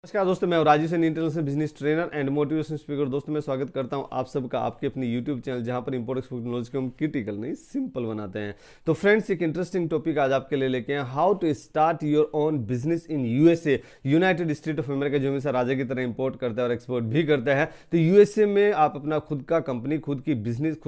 नमस्कार दोस्तों, मैं Rajiv Saini, international business trainer and motivation speaker. दोस्तों मैं स्वागत करता हूं आप सबका आपके अपने यूट्यूब चैनल, जहां पर इंपोर्ट एक्सपोर्ट नॉलेज को हम क्रिटिकल नहीं सिंपल बनाते हैं। तो फ्रेंड्स, एक इंटरेस्टिंग टॉपिक आज आपके लिए लेके हैं, how to start your own business in USA, United State of America, जो हमेशा राजा की तरह इंपोर्ट करता है और एक्सपोर्ट भी करता है। तो यूएसए में आप अपना खुद का कंपनी, खुद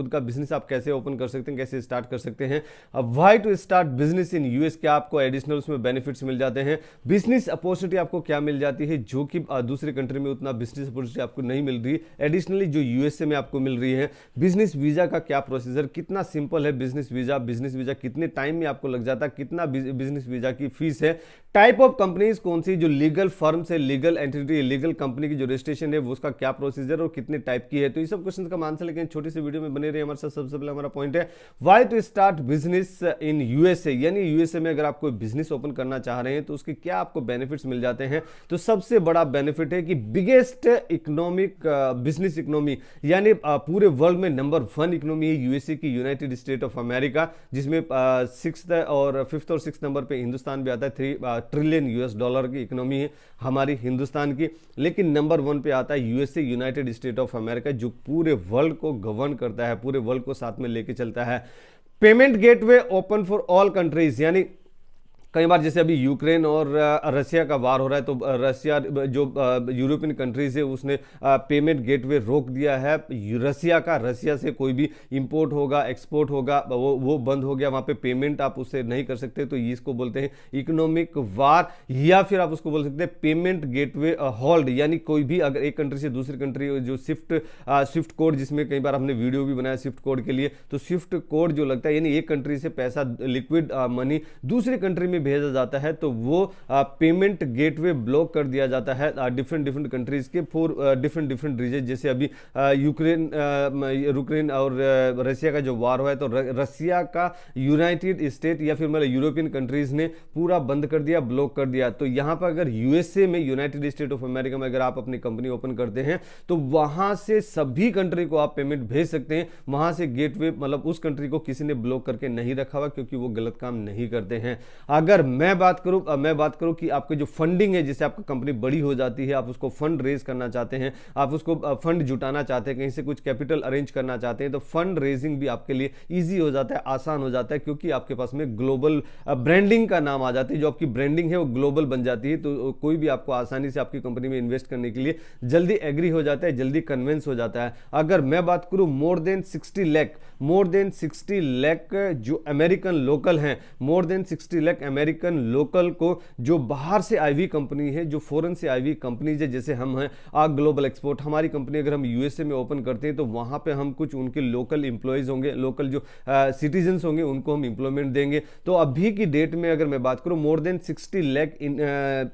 का बिजनेस आप कैसे ओपन कर सकते हैं, कैसे स्टार्ट कर सकते हैं। अब why to start business in US, क्या आपको एडिशनल उसमें बेनिफिट्स मिल जाते हैं, बिजनेस अपॉर्चुनिटी आपको क्या मिल जाती है जो कि दूसरे कंट्री में उतना बिजनेस अपॉर्चुनिटी आपको नहीं मिल रही, एडिशनली जो यूएसए में आपको मिल रही है। बिजनेस वीजा का क्या प्रोसीजर, कितना सिंपल है बिजनेस वीजा कितने टाइम में आपको लग जाता है, कितना बिजनेस वीजा की फीस है, टाइप ऑफ कंपनीज कौन सी, जो लीगल फर्म से लीगल एंटिटी, लीगल कंपनी की जो रजिस्ट्रेशन है वो उसका क्या प्रोसीजर और कितने टाइप की है। तो ये सब क्वेश्चन का आंसर लेकिन छोटी सी वीडियो में बने रहे हमारे साथ। सबसे पहले हमारा पॉइंट है why to start business in USA, यानी यूएसए में अगर आप कोई बिजनेस ओपन करना चाह रहे हैं तो उसके क्या आपको बेनिफिट्स मिल जाते हैं। तो सबसे बड़ा बेनिफिट है कि बिगेस्ट इकोनॉमिक बिजनेस इकोनॉमी, यानी पूरे वर्ल्ड में नंबर 1 इकोनॉमी है यूएसए की, यूनाइटेड स्टेट ऑफ अमेरिका, जिसमें 6th और 5th और 6th नंबर पे हिंदुस्तान भी आता है। 3 ट्रिलियन यूएस डॉलर की इकोनॉमी है हमारी हिंदुस्तान की। लेकिन नंबर 1 पे आता है USA, United State of America, जो पूरे वर्ल्ड को गवर्न करता है, पूरे वर्ल्ड को साथ में लेके चलता है। Payment gateway open for all countries, यानी कई बार जैसे अभी यूक्रेन और रसिया का वार हो रहा है, तो रसिया जो यूरोपियन कंट्रीज है उसने पेमेंट गेटवे रोक दिया है रसिया से कोई भी इंपोर्ट होगा, एक्सपोर्ट होगा, वो बंद हो गया। वहाँ पे पेमेंट आप उससे नहीं कर सकते, तो इसको बोलते हैं इकोनॉमिक वार, या फिर आप उसको बोल सकते हैं पेमेंट गेटवे होल्ड। यानी कोई भी अगर एक कंट्री से दूसरी कंट्री जो स्विफ्ट कोड, जिसमें कई बार हमने वीडियो भी बनाया स्विफ्ट कोड के लिए, तो स्विफ्ट कोड जो लगता है, यानी एक कंट्री से पैसा लिक्विड मनी दूसरी कंट्री में भेजा जाता है, तो वो पेमेंट गेटवे ब्लॉक कर दिया जाता है डिफरेंट कंट्रीज के फॉर डिफरेंट रीजन। जैसे अभी यूक्रेन और रसिया का जो वार हुआ है, तो रसिया का यूनाइटेड स्टेट या फिर मतलब यूरोपियन कंट्रीज ने पूरा बंद कर दिया, ब्लॉक कर दिया। तो यहां पर अगर यूएसए में, यूनाइटेड स्टेट ऑफ अमेरिका में अगर आप अपनी कंपनी ओपन करते हैं, तो वहां से सभी कंट्री को आप पेमेंट भेज सकते हैं। वहां से गेटवे मतलब उस कंट्री को किसी ने ब्लॉक करके नहीं रखा हुआ, क्योंकि वो गलत काम नहीं करते हैं। अगर मैं बात करूं कि आपकी जो फंडिंग है, जिससे आपकी कंपनी बड़ी हो जाती है, आप उसको फंड रेज करना चाहते हैं, आप उसको फंड जुटाना चाहते हैं, कहीं से कुछ कैपिटल अरेंज करना चाहते हैं, तो फंड रेजिंग भी आपके लिए इजी हो जाता है, आसान हो जाता है, क्योंकि आपके पास में ग्लोबल ब्रांडिंग का नाम आ जाती है। जो आपकी ब्रांडिंग है वो ग्लोबल बन जाती है, तो कोई भी आपको आसानी से आपकी कंपनी में इन्वेस्ट करने के लिए जल्दी एग्री हो जाता है, जल्दी कन्विंस हो जाता है। अगर मैं बात करूं मोर देन 60 लाख जो अमेरिकन लोकल हैं, more than 60 lakh American local को, जो बाहर से आई हुई कंपनी है, जो फॉरेन से आई हुई कंपनीज है, जैसे हम हैं ग्लोबल एक्सपोर्ट, हमारी कंपनी अगर हम यूएसए में ओपन करते हैं, तो वहां पे हम कुछ उनके लोकल इंप्लॉयज होंगे, लोकल जो सिटीजन्स होंगे, उनको हम इंप्लॉयमेंट देंगे। तो अभी की डेट में अगर मैं बात करूं, मोर देन 60 लाख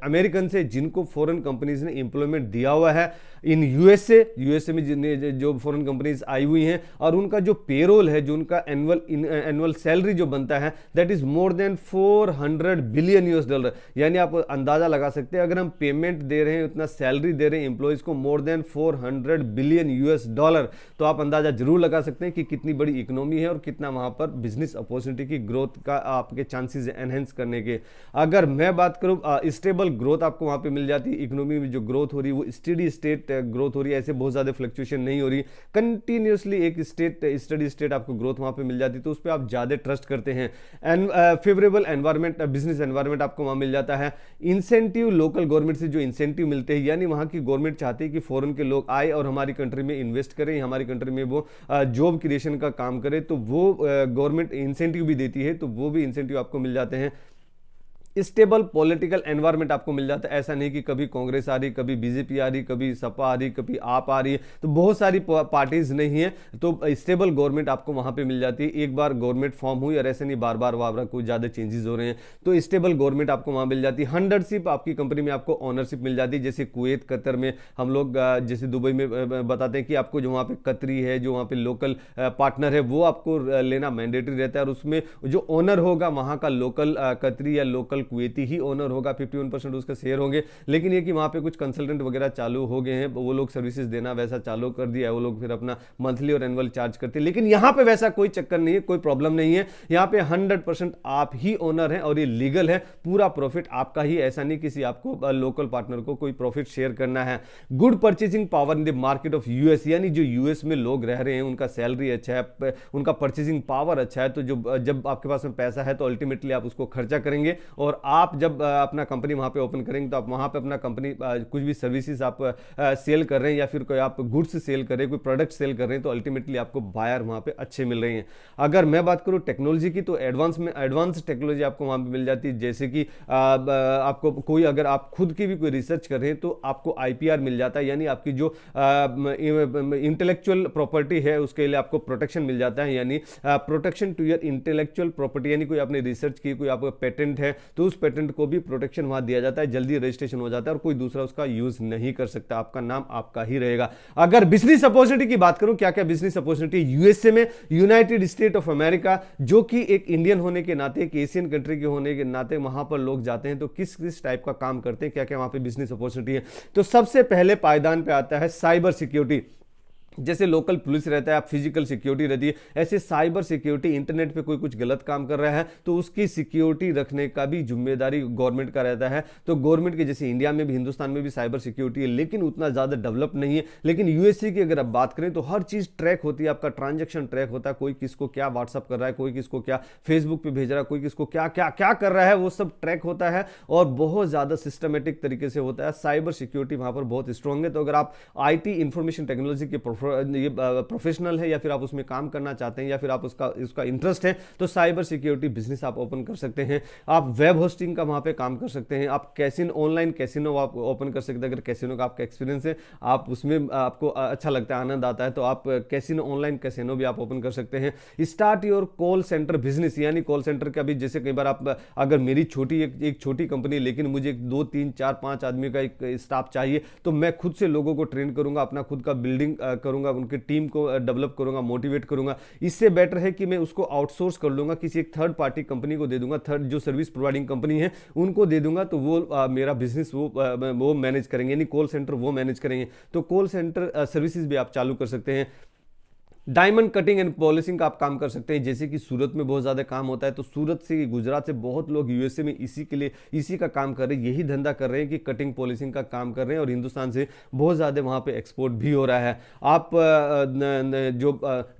अमेरिकन से जिनको फॉरेन कंपनीज ने इंप्लॉयमेंट दिया हुआ है इन यूएसए में जो फॉरेन कंपनीज आई हुई हैं, और उनका जो पेरोल है, जो उनका एनुअल सैलरी जो बनता है, that is more than 400 billion US dollar. यानी आप अंदाजा लगा सकते हैं, अगर हम पेमेंट दे रहे हैं, उतना सैलरी दे रहे हैं एम्प्लॉयज को, more than 400 billion US dollar, तो आप अंदाजा जरूर लगा सकते हैं कि कितनी बड़ी इकोनॉमी है और कितना वहां पर बिजनेस अपॉर्चुनिटी की ग्रोथ का आपके चांसेस एनहेंस करने के। अगर मैं बात करूं, स्टेबल ग्रोथ आपको वहां पे मिल जाती है। इकोनॉमी में जो ग्रोथ हो रही है वो स्टेडी स्टेट ग्रोथ हो रही है, ऐसे बहुत ज्यादा फ्लक्चुएशन नहीं हो रही, कंटिन्यूसली एक स्टडी स्टेट आपको ग्रोथ वहां पे मिल जाती है, तो उस पर आप ज्यादा ट्रस्ट करते हैं। And favourable environment, business environment आपको वहां मिल जाता है। इंसेंटिव, लोकल गवर्नमेंट से जो इंसेंटिव मिलते हैं, यानी वहां की गवर्नमेंट चाहती है कि फॉरेन के लोग आए और हमारी कंट्री में इन्वेस्ट करें, हमारी कंट्री में वो जॉब क्रिएशन का काम करे, तो वो गवर्नमेंट इंसेंटिव भी देती है, तो वो भी इंसेंटिव आपको मिल जाते हैं। स्टेबल पॉलिटिकल एनवायरनमेंट आपको मिल जाता है, ऐसा नहीं कि कभी कांग्रेस आ रही, कभी बीजेपी आ रही, कभी सपा आ रही, कभी आप आ रही है, तो बहुत सारी पार्टीज नहीं है, तो स्टेबल गवर्नमेंट आपको वहां पे मिल जाती है। एक बार गवर्नमेंट फॉर्म हुई और ऐसे नहीं बार बार कोई ज्यादा चेंजेस हो रहे हैं, तो स्टेबल गवर्नमेंट आपको वहां मिल जाती है। हंडरशिप, आपकी कंपनी में आपको ऑनरशिप मिल जाती है, जैसे कुवैत, कतर में हम लोग जैसे दुबई में बताते हैं कि आपको जो वहां पे कतरी है, जो वहां पे लोकल पार्टनर है, वो आपको लेना मैंडेटरी रहता है, और उसमें जो ओनर होगा वहां का लोकल कतरी या लोकल कुवैती ही ओनर होगा, 51% उसका शेयर होंगे। लेकिन ये कि वहाँ पे कुछ कंसल्टेंट वगैरह चालू हो गए हैं, वो लोग सर्विसेज देना वैसा चालू कर दिया है, वो लोग फिर अपना मंथली और एनुअल चार्ज करते हैं। लेकिन यहाँ पे वैसा कोई चक्कर नहीं है, कोई प्रॉब्लम नहीं है। यहाँ पे 100% आप ही ओनर हैं और ये लीगल है, पूरा प्रॉफिट आपका ही, ऐसा नहीं किसी आपको लोकल पार्टनर को कोई प्रॉफिट शेयर करना है। Good purchasing power in the market of US, यानी जो यूएस में लोग रह रहे हैं उनका सैलरी अच्छा है, उनका परचेसिंग पावर अच्छा है, तो जब आपके पास में पैसा है तो अल्टीमेटली आप उसको खर्चा करेंगे। और आप जब अपना कंपनी वहां पे ओपन करेंगे तो आप वहां पे अपना कंपनी कुछ भी सर्विसेज आप सेल कर रहे हैं या फिर कोई आप गुड्स सेल कर रहे हैं, कोई प्रोडक्ट सेल कर रहे हैं, तो अल्टीमेटली आपको बायर वहां पे अच्छे मिल रहे हैं। अगर मैं बात करूं टेक्नोलॉजी की, तो एडवांस टेक्नोलॉजी आपको वहां पे मिल जाती है। जैसे कि आपको कोई, अगर आप खुद की भी कोई रिसर्च कर रहे हैं तो आपको आईपीआर मिल जाता है, यानी आपकी जो इंटेलेक्चुअल प्रॉपर्टी है उसके लिए आपको प्रोटेक्शन मिल जाता है, यानी protection to your intellectual property, यानी कोई आपने रिसर्च की, कोई आपका पेटेंट है तो उस पेटेंट को भी प्रोटेक्शन वहां दिया जाता है, जल्दी रजिस्ट्रेशन हो जाता है और कोई दूसरा उसका यूज नहीं कर सकता, आपका नाम आपका ही रहेगा। अगर बिजनेस अपॉर्चुनिटी की बात करूं, क्या क्या बिजनेस अपॉर्चुनिटी यूएसए में, यूनाइटेड स्टेट ऑफ अमेरिका, जो कि एक इंडियन होने के नाते, एक एशियन कंट्री के होने के नाते वहां पर लोग जाते हैं तो किस किस टाइप का काम करते हैं, क्या क्या वहां पे बिजनेस अपॉर्चुनिटी है। तो सबसे पहले पायदान पे आता है साइबर सिक्योरिटी। जैसे लोकल पुलिस रहता है, आप फिजिकल सिक्योरिटी रहती है, ऐसे साइबर सिक्योरिटी, इंटरनेट पे कोई कुछ गलत काम कर रहा है तो उसकी सिक्योरिटी रखने का भी जिम्मेदारी गवर्नमेंट का रहता है। तो गवर्नमेंट के, जैसे इंडिया में भी, हिंदुस्तान में भी साइबर सिक्योरिटी है, लेकिन उतना ज़्यादा डेवलप नहीं है। लेकिन यूएसए की अगर आप बात करें तो हर चीज़ ट्रैक होती है, आपका ट्रांजेक्शन ट्रैक होता है, कोई किसको क्या व्हाट्सअप कर रहा है, कोई किसको क्या फेसबुक पर भेज रहा है, कोई किसको क्या क्या क्या कर रहा है, वो सब ट्रैक होता है और बहुत ज़्यादा सिस्टमेटिक तरीके से होता है। साइबर सिक्योरिटी वहाँ पर बहुत स्ट्रॉन्ग है। तो अगर आप IT इंफॉर्मेशन टेक्नोलॉजी के प्रोफेशनल है या फिर आप उसमें काम करना चाहते हैं या फिर आप उसका इंटरेस्ट है, तो साइबर सिक्योरिटी बिजनेस आप ओपन कर सकते हैं। आप वेब होस्टिंग का वहां पे काम कर सकते हैं, आप ऑनलाइन कैसीनो आप ओपन कर सकते हैं। अगर कैसीनो का आपका एक्सपीरियंस है, आप उसमें आपको अच्छा लगता है, आनंद आता है, तो आप कैसीनो, ऑनलाइन कैसीनो भी आप ओपन कर सकते हैं। Start your call centre business, यानी कॉल सेंटर का भी, जैसे कई बार आप, अगर मेरी एक छोटी कंपनी, लेकिन मुझे 2 3 4 5 आदमी का एक स्टाफ चाहिए, तो मैं खुद से लोगों को ट्रेन करूंगा, अपना खुद का बिल्डिंग करूंगा, उनकी टीम को डेवलप करूंगा, मोटिवेट करूंगा। इससे बेटर है कि मैं उसको आउटसोर्स कर लूंगा, किसी एक थर्ड पार्टी कंपनी को दे दूंगा, थर्ड जो सर्विस प्रोवाइडिंग कंपनी है उनको दे दूंगा, तो वो मेरा बिजनेस वो मैनेज करेंगे, यानी कॉल सेंटर वो मैनेज करेंगे। तो कॉल सेंटर सर्विसेज भी आप चालू कर सकते हैं। डायमंड कटिंग एंड पॉलिशिंग का आप काम कर सकते हैं, जैसे कि सूरत में बहुत ज़्यादा काम होता है, तो सूरत से, गुजरात से बहुत लोग यूएसए में इसी का काम कर रहे हैं, यही धंधा कर रहे हैं कि कटिंग पॉलिशिंग का काम कर रहे हैं, और हिंदुस्तान से बहुत ज़्यादा वहाँ पे एक्सपोर्ट भी हो रहा है। आप जो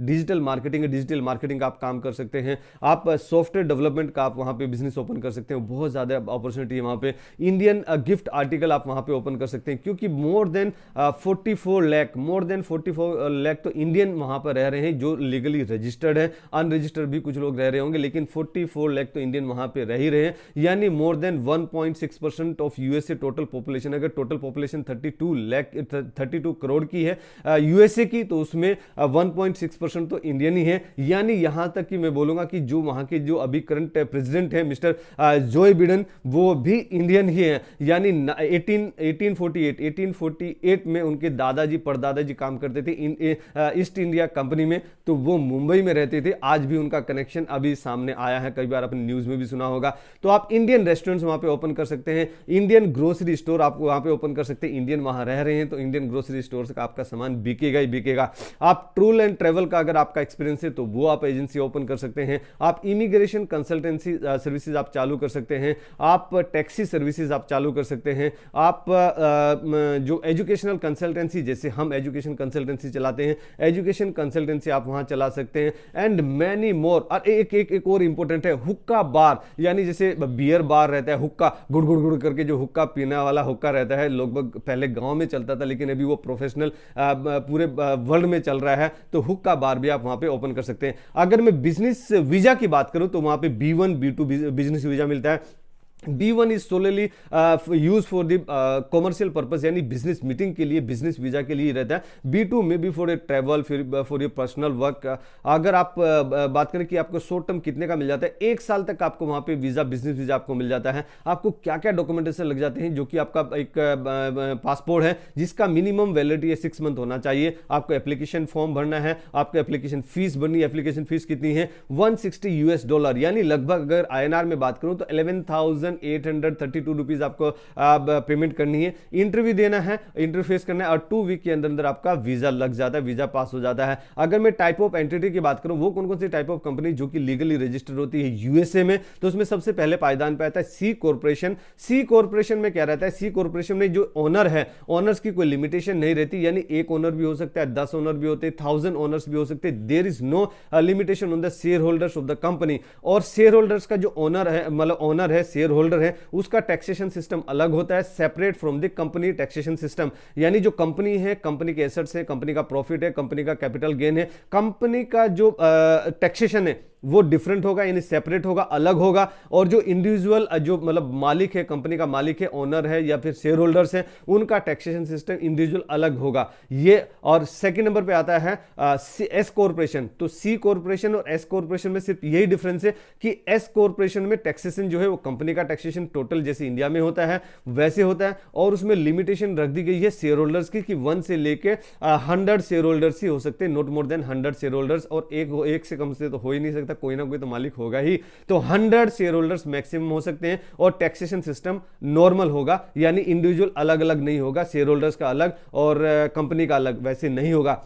डिजिटल मार्केटिंग का आप काम कर सकते हैं। आप सॉफ्टवेयर डेवलपमेंट का आप वहाँ पे बिजनेस ओपन कर सकते हैं, बहुत ज़्यादा अपॉर्चुनिटी है वहाँ पे। इंडियन गिफ्ट आर्टिकल आप वहाँ पे ओपन कर सकते हैं, क्योंकि मोर देन 44 लाख तो इंडियन वहाँ पर रह रहे हैं जो लीगली रजिस्टर्ड है, अनरजिस्टर्ड भी कुछ लोग रह रहे होंगे, लेकिन 44 लाख तो इंडियन वहां पे रह ही रहे हैं, यानी more than 1.6% of USA total population. अगर टोटल पॉपुलेशन 32 करोड़ की है यूएसए की, तो उसमें 1.6% तो इंडियन ही है। यानी यहां तक कि मैं बोलूंगा कि जो वहां के जो अभी करंट प्रेसिडेंट है मिस्टर जो बिडेन, वो भी इंडियन ही है। यानी 1848 में उनके दादाजी परदादाजी काम करते थे ईस्ट इंडिया कंपनी में, तो वो मुंबई में रहते थे। आज भी उनका कनेक्शन अभी सामने आया है, कई बार आपने न्यूज में भी सुना होगा। तो आप इंडियन रेस्टोरेंट्स वहां पे ओपन कर सकते हैं, इंडियन ग्रोसरी स्टोर आप वहां पे ओपन कर सकते हैं। इंडियन वहां रह रहे हैं तो इंडियन ग्रोसरी स्टोर से आपका सामान बिकेगा ही बिकेगा। आप टूर एंड ट्रेवल का अगर आपका एक्सपीरियंस है तो वो आप एजेंसी ओपन कर सकते हैं। आप इमिग्रेशन कंसल्टेंसी सर्विसेज आप चालू कर सकते हैं। आप टैक्सी सर्विसेज आप चालू कर सकते हैं। आप जो एजुकेशनल कंसल्टेंसी, जैसे हम एजुकेशन कंसल्टेंसी चलाते हैं, एजुकेशन कंसल्टेंसी आप वहां चला सकते हैं, एंड मैनी मोर। और एक और इंपॉर्टेंट है हुक्का बार, यानी जैसे बियर बार रहता है, हुक्का गुड़ गुड़ गुड़ करके जो हुक्का पीने वाला हुक्का रहता है, लगभग पहले गांव में चलता था, लेकिन अभी वो प्रोफेशनल पूरे वर्ल्ड में चल रहा है। तो हुक्का बार भी आप वहां पे ओपन कर सकते हैं। अगर मैं बिजनेस वीजा की बात करूं तो वहां पे B1 B2 बिजनेस वीजा मिलता है। B1 is solely use for the commercial purpose, यानी बिजनेस मीटिंग के लिए, बिजनेस वीजा के लिए रहता है। B2 में भी फॉर ए ट्रैवल, फिर फॉर योर पर्सनल वर्क। अगर आप बात करें कि आपको शॉर्ट टर्म कितने का मिल जाता है, 1 साल तक आपको वहां पे वीजा, बिजनेस वीजा आपको मिल जाता है। आपको क्या क्या डॉक्यूमेंटेशन लग जाते हैं, जो कि आपका एक पासपोर्ट है जिसका मिनिमम वैलिडिटी 6 मंथ होना चाहिए। आपको एप्लीकेशन फॉर्म भरना है, आपको एप्लीकेशन फीस भरनी है। एप्लीकेशन फीस कितनी है? $160, यानी लगभग अगर INR में बात करूं तो 11,000 ₹2,832 आपको पेमेंट करनी है, इंटरव्यू देना है, इंटरव्यू फेस करना है, और 2 वीक के अंदर अंदर आपका वीजा लग जाता है, वीजा पास हो जाता है। अगर मैं टाइप ऑफ एंटिटी की बात करूं, वो कौन कौन सी टाइप ऑफ कंपनी जो कि लीगली रजिस्टर्ड होती है यूएसए में, तो उसमें सबसे पहले पायदान पे आता है सी कॉर्पोरेशन। सी कॉर्पोरेशन में क्या रहता है, सी कॉर्पोरेशन में जो ओनर है, ओनर्स की कोई लिमिटेशन नहीं रहती, यानी एक ओनर भी हो सकता है, 10 ओनर भी होते हैं, 1000 ओनर्स भी हो सकते हैं। There is no limitation on the share holders of the company. और शेयर होल्डर्स का जो ओनर है, मतलब ओनर है, शेयर होल्डर है, उसका टैक्सेशन सिस्टम अलग होता है, separate from the company taxation system. यानी जो कंपनी है, कंपनी के एसेट्स है, कंपनी का प्रॉफिट है, कंपनी का कैपिटल गेन है, कंपनी का जो टैक्सेशन है वो डिफरेंट होगा, यानी सेपरेट होगा, अलग होगा। और जो इंडिविजुअल जो मतलब मालिक है, कंपनी का मालिक है, ओनर है या फिर शेयर होल्डर्स है, उनका टैक्सेशन सिस्टम इंडिविजुअल अलग होगा ये। और सेकंड नंबर पे आता है एस कॉर्पोरेशन। तो सी कॉर्पोरेशन और एस कॉर्पोरेशन में सिर्फ यही डिफरेंस है कि एस कॉर्पोरेशन में टैक्सेशन जो है वो कंपनी का टैक्सेशन टोटल जैसे इंडिया में होता है वैसे होता है, और उसमें लिमिटेशन रख दी गई है शेयर होल्डर्स की कि 1 से लेके 100 शेयर होल्डर्स ही हो सकते हैं, not more than 100 share holders. और एक से कम से तो हो ही नहीं सकता, कोई ना कोई तो मालिक होगा ही। तो 100 शेयर होल्डर्स मैक्सिमम हो सकते हैं, और टैक्सेशन सिस्टम नॉर्मल होगा, यानी इंडिविजुअल अलग अलग नहीं होगा, शेयर होल्डर्स का अलग और कंपनी का अलग वैसे नहीं होगा।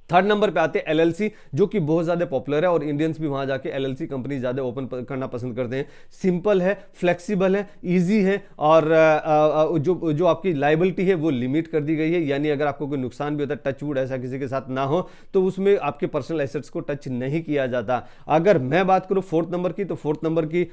थर्ड नंबर पे आते हैं एलएलसी, जो कि बहुत ज्यादा पॉपुलर है और इंडियंस भी वहां जाके एलएलसी कंपनी ज्यादा ओपन करना पसंद करते हैं। सिंपल है, फ्लेक्सिबल है, इजी है, और जो आपकी लायबिलिटी है वो लिमिट कर दी गई है, यानी अगर आपको कोई नुकसान भी होता है, टच वुड ऐसा किसी के साथ ना हो, तो उसमें आपके पर्सनल एसेट्स को टच नहीं किया जाता। अगर मैं बात करूं फोर्थ नंबर की, तो फोर्थ नंबर की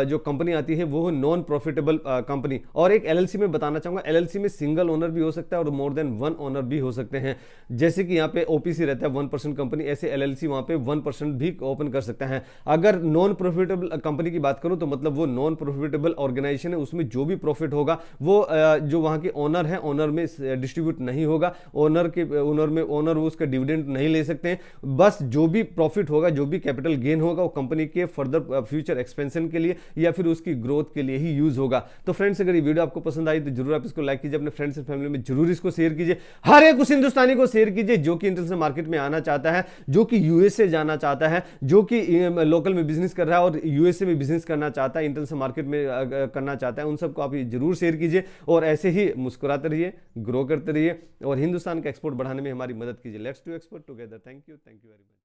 जो कंपनी आती है वो नॉन प्रॉफिटेबल कंपनी। और एक एलएलसी में बताना चाहूंगा, एलएलसी में सिंगल ओनर भी हो सकता है और मोर देन 1 ओनर भी हो सकते हैं। जैसे कि यहाँ पे ओपीसी रहता है 1% कंपनी, ऐसे एलएलसी वहां पे 1% भी ओपन कर सकता है। अगर नॉन प्रॉफिटेबल कंपनी की बात करूं तो मतलब वो नॉन प्रॉफिटेबल ऑर्गेनाइजेशन है, उसमें जो भी प्रॉफिट होगा वो जो वहां के ओनर है, ओनर में डिस्ट्रीब्यूट नहीं होगा, ओनर वो उसका डिविडेंड नहीं ले सकते हैं। बस जो भी प्रॉफिट होगा, जो भी कैपिटल गेन होगा, वो कंपनी के फर्दर फ्यूचर एक्सपेंशन के लिए या फिर उसकी ग्रोथ के लिए ही यूज होगा। तो फ्रेंड्स, अगर ये वीडियो आपको पसंद आई तो जरूर आप इसको लाइक कीजिए, अपने फ्रेंड्स एंड फैमिली में जरूर इसको शेयर कीजिए, हर एक उस हिंदुस्तानी को शेयर कीजिए जो कि इंटरनेशनल मार्केट में आना चाहता है, जो कि यूएसए जाना चाहता है, जो कि लोकल में बिजनेस कर रहा है और यूएसए में बिजनेस करना चाहता है, इंटरनेशनल मार्केट में करना चाहता है। उन सबको आप जरूर शेयर कीजिए और ऐसे ही मुस्कुराते रहिए, ग्रो करते रहिए और हिंदुस्तान का एक्सपोर्ट बढ़ाने में हमारी मदद कीजिए। Let's do export together. Thank you very much.